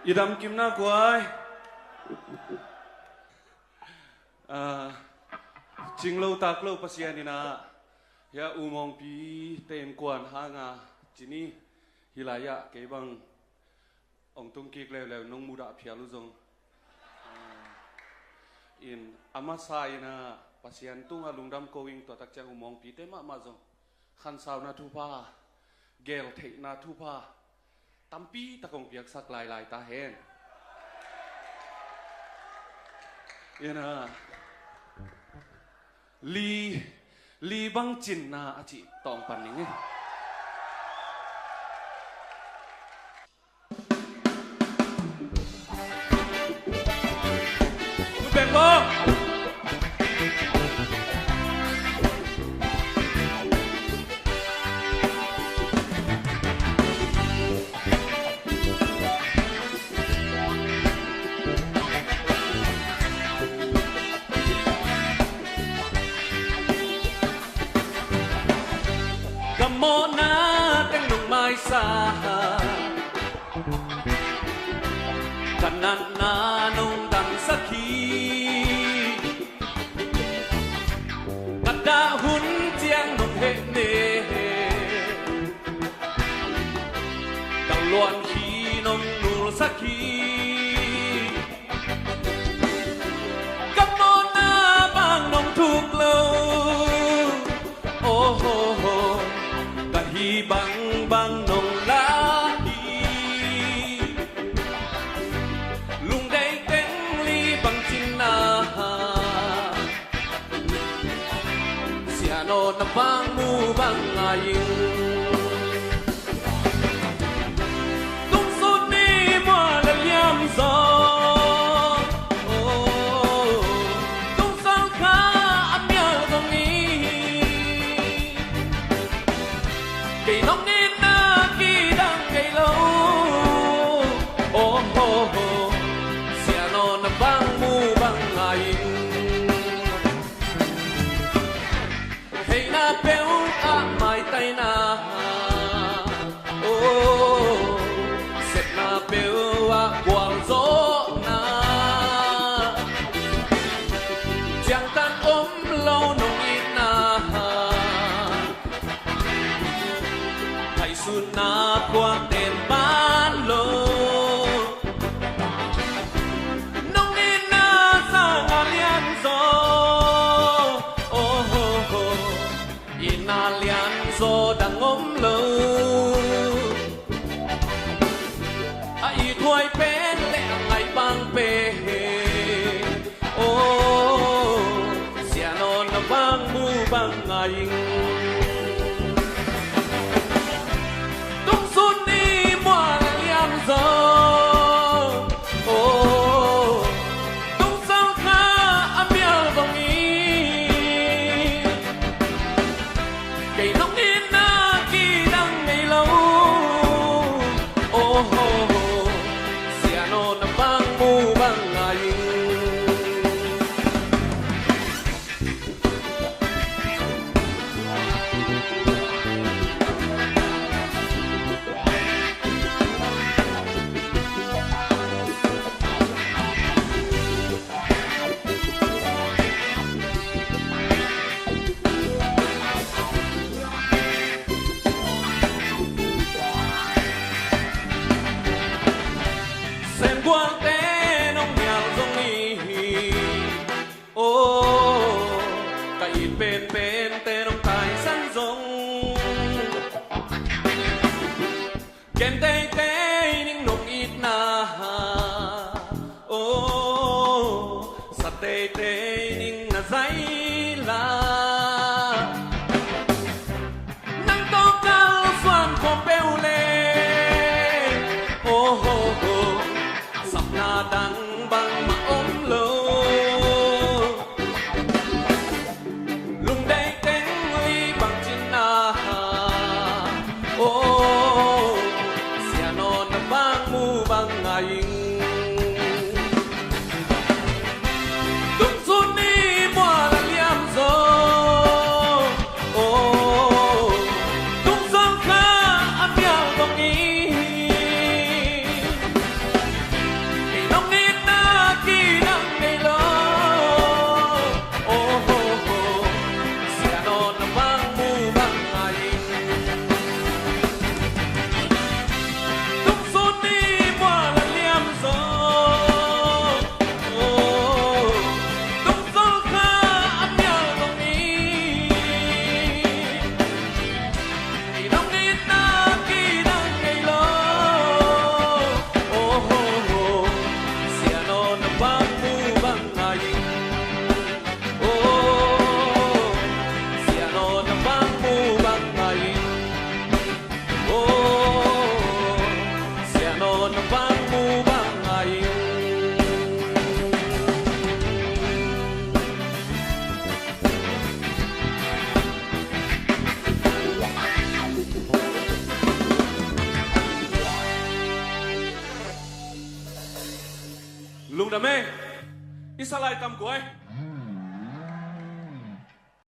idam kim na kuai ching lo tak lo pasian ina ya umong pi ten kwan hanga chini hilaya ke bang ong tung kik lew nong muda phialu jong in amasa ina pasian tung alungdam going to tak chang umong pi te ma jong khan saw na thu pa gel thei na thu pa tampi takong piak sak lai ta hen ina li bang chin na achi tong pan ning ben bo kanan na nung dang sakhi kada hun chiang nung he ne dang luan khi nung nul sakhi kamo na bang nung thuk lo oh ho ho kahi bang bang nung la na bang mu bang aying tung sut ni mo la liam zo tung sang kha amya dong ni cây nong ni na ki dang cây lo oh ho ho sia no na bang mu bang aying bêu a mai tay na oh set na bêu a quang gió na chàng tan ôm lâu nồng in na thầy xuân na quang đèn ban lô nồng in na sa ngà lian gió na lian zo đang ôm lâu ai thôi bên lẽ ngày bang bề ô xia non na bang mu bang ngày tung sun đi mua lian zo lung đam mê ít sa lại tầm của